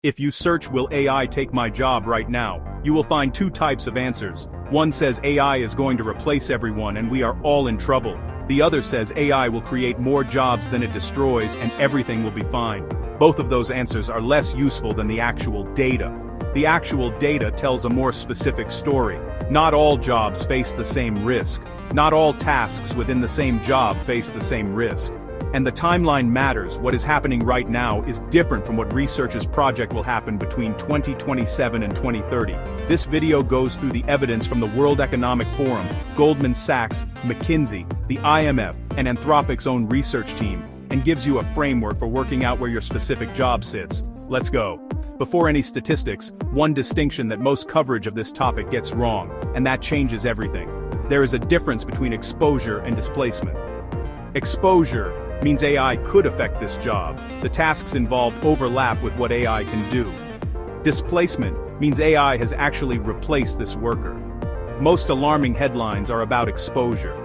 If you search "Will AI take my job" right now, you will find two types of answers. One says AI is going to replace everyone and we are all in trouble. The other says AI will create more jobs than it destroys and everything will be fine. Both of those answers are less useful than the actual data. The actual data tells a more specific story. Not all jobs face the same risk. Not all tasks within the same job face the same risk. And the timeline matters. What is happening right now is different from what researchers project will happen between 2027 and 2030. This video goes through the evidence from the World Economic Forum, Goldman Sachs, McKinsey, the IMF, and Anthropic's own research team, and gives you a framework for working out where your specific job sits. Let's go. Before any statistics, one distinction that most coverage of this topic gets wrong, and that changes everything. There is a difference between exposure and displacement. Exposure means AI could affect this job. The tasks involved overlap with what AI can do. Displacement means AI has actually replaced this worker. Most alarming headlines are about exposure.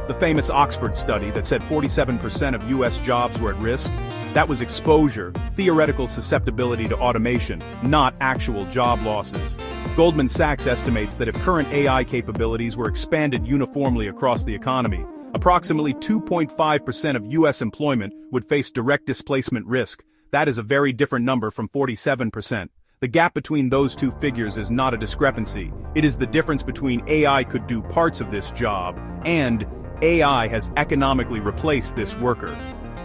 The famous Oxford study that said 47% of US jobs were at risk, that was exposure, theoretical susceptibility to automation, not actual job losses. Goldman Sachs estimates that if current AI capabilities were expanded uniformly across the economy, approximately 2.5% of US employment would face direct displacement risk. That is a very different number from 47%. The gap between those two figures is not a discrepancy. It is the difference between AI could do parts of this job and AI has economically replaced this worker.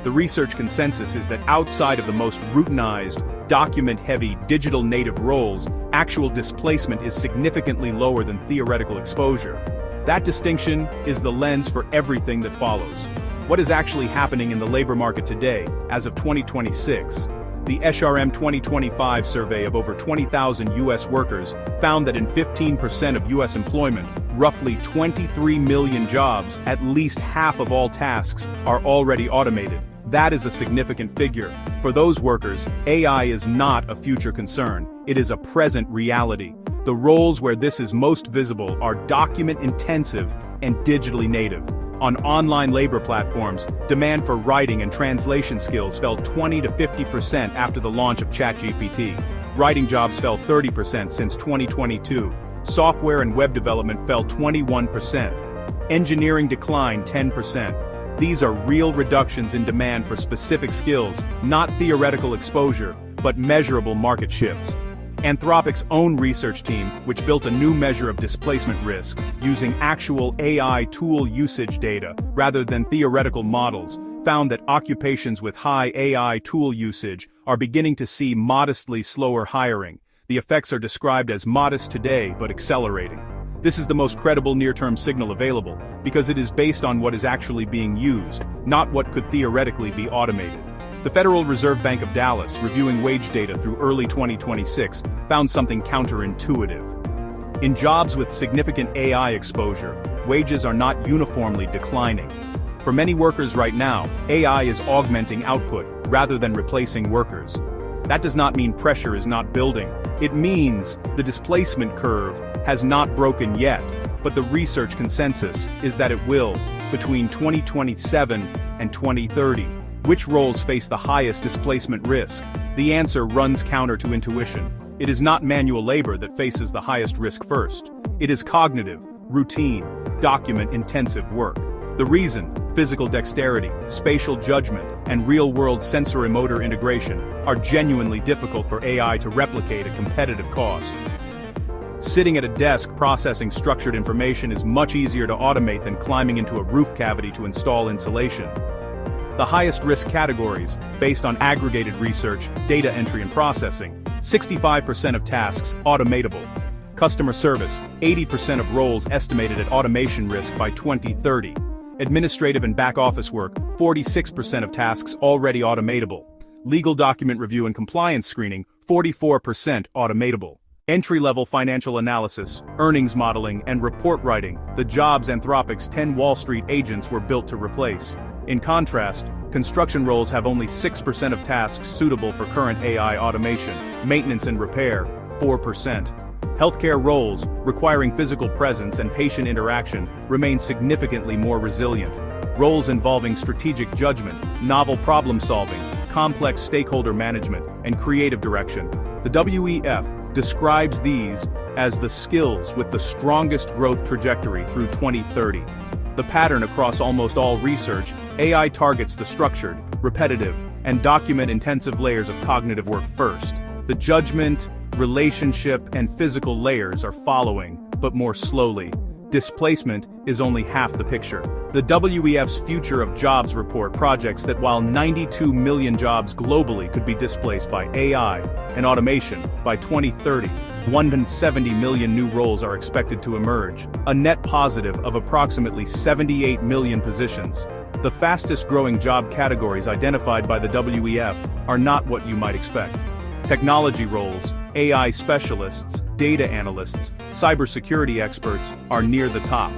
The research consensus is that outside of the most routinized, document-heavy digital native roles, actual displacement is significantly lower than theoretical exposure. That distinction is the lens for everything that follows. What is actually happening in the labor market today, as of 2026? The SRM 2025 survey of over 20,000 US workers found that in 15% of US employment, roughly 23 million jobs, at least half of all tasks, are already automated. That is a significant figure. For those workers, AI is not a future concern. It is a present reality. The roles where this is most visible are document-intensive and digitally native. On online labor platforms, demand for writing and translation skills fell 20 to 50% after the launch of ChatGPT. Writing jobs fell 30% since 2022. Software and web development fell 21%. Engineering declined 10%. These are real reductions in demand for specific skills, not theoretical exposure, but measurable market shifts. Anthropic's own research team, which built a new measure of displacement risk, using actual AI tool usage data rather than theoretical models, found that occupations with high AI tool usage are beginning to see modestly slower hiring. The effects are described as modest today but accelerating. This is the most credible near-term signal available, because it is based on what is actually being used, not what could theoretically be automated. The Federal Reserve Bank of Dallas, reviewing wage data through early 2026, found something counterintuitive. In jobs with significant AI exposure, wages are not uniformly declining. For many workers right now, AI is augmenting output, rather than replacing workers. That does not mean pressure is not building. It means the displacement curve has not broken yet, but the research consensus is that it will, between 2027 and 2030. Which roles face the highest displacement risk? The answer runs counter to intuition. It is not manual labor that faces the highest risk first. It is cognitive, routine, document-intensive work. The reason, physical dexterity, spatial judgment, and real-world sensory-motor integration are genuinely difficult for AI to replicate at competitive cost. Sitting at a desk processing structured information is much easier to automate than climbing into a roof cavity to install insulation. The highest risk categories, based on aggregated research, data entry and processing, 65% of tasks automatable. Customer service, 80% of roles estimated at automation risk by 2030. Administrative and back-office work, 46% of tasks already automatable. Legal document review and compliance screening, 44% automatable. Entry-level financial analysis, earnings modeling, and report writing, the jobs Anthropic's 10 Wall Street agents were built to replace. In contrast, construction roles have only 6% of tasks suitable for current AI automation, maintenance and repair, 4%. Healthcare roles, requiring physical presence and patient interaction, remain significantly more resilient. Roles involving strategic judgment, novel problem-solving, complex stakeholder management, and creative direction. The WEF describes these as the skills with the strongest growth trajectory through 2030. The pattern across almost all research, AI targets the structured, repetitive, and document-intensive layers of cognitive work first. The judgment, relationship, and physical layers are following, but more slowly. Displacement is only half the picture. The WEF's Future of Jobs report projects that while 92 million jobs globally could be displaced by AI and automation by 2030, 170 million new roles are expected to emerge, a net positive of approximately 78 million positions. The fastest-growing job categories identified by the WEF are not what you might expect. Technology roles, AI specialists, data analysts, cybersecurity experts are near the top.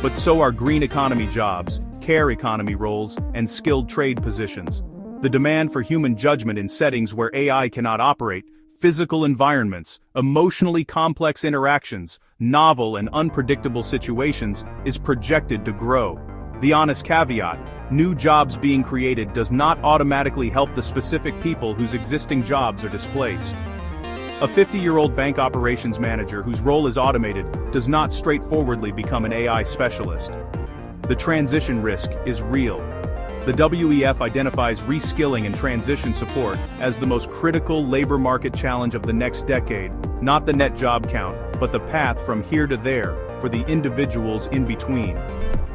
But so are green economy jobs, care economy roles, and skilled trade positions. The demand for human judgment in settings where AI cannot operate, physical environments, emotionally complex interactions, novel and unpredictable situations, is projected to grow. The honest caveat: new jobs being created does not automatically help the specific people whose existing jobs are displaced. A 50-year-old bank operations manager whose role is automated does not straightforwardly become an AI specialist. The transition risk is real. The WEF identifies reskilling and transition support as the most critical labor market challenge of the next decade, not the net job count, but the path from here to there for the individuals in between.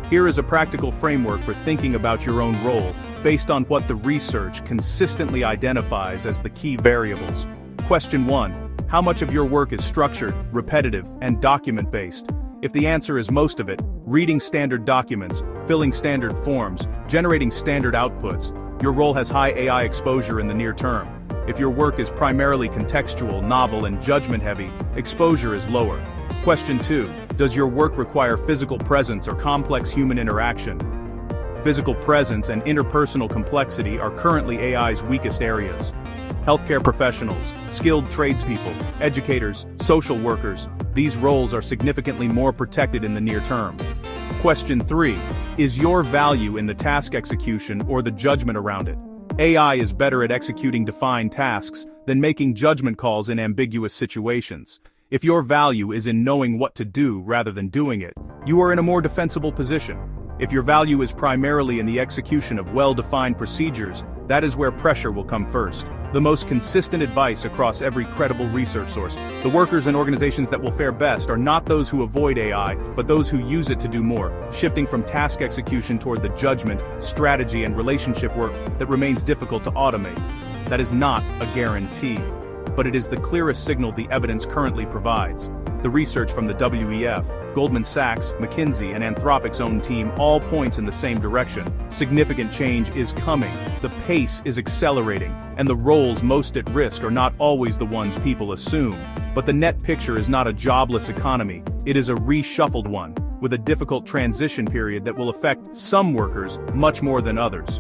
Here is a practical framework for thinking about your own role, based on what the research consistently identifies as the key variables. Question 1. How much of your work is structured, repetitive, and document-based? If the answer is most of it, reading standard documents, filling standard forms, generating standard outputs, your role has high AI exposure in the near term. If your work is primarily contextual, novel, and judgment-heavy, exposure is lower. Question 2. Does your work require physical presence or complex human interaction? Physical presence and interpersonal complexity are currently AI's weakest areas. Healthcare professionals, skilled tradespeople, educators, social workers, these roles are significantly more protected in the near term. Question 3. Is your value in the task execution or the judgment around it? AI is better at executing defined tasks than making judgment calls in ambiguous situations. If your value is in knowing what to do rather than doing it, you are in a more defensible position. If your value is primarily in the execution of well-defined procedures, that is where pressure will come first. The most consistent advice across every credible research source: the workers and organizations that will fare best are not those who avoid AI, but those who use it to do more, shifting from task execution toward the judgment, strategy, and relationship work that remains difficult to automate. That is not a guarantee, but it is the clearest signal the evidence currently provides. The research from the WEF, Goldman Sachs, McKinsey, and Anthropic's own team all points in the same direction. Significant change is coming, the pace is accelerating, and the roles most at risk are not always the ones people assume. But the net picture is not a jobless economy, it is a reshuffled one, with a difficult transition period that will affect some workers much more than others.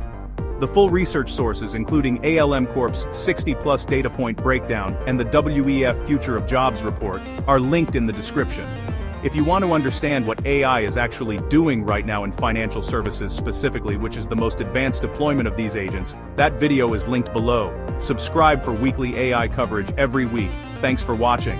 The full research sources, including ALM Corp's 60-plus data point breakdown and the WEF Future of Jobs report, are linked in the description. If you want to understand what AI is actually doing right now in financial services specifically, which is the most advanced deployment of these agents, that video is linked below. Subscribe for weekly AI coverage every week. Thanks for watching.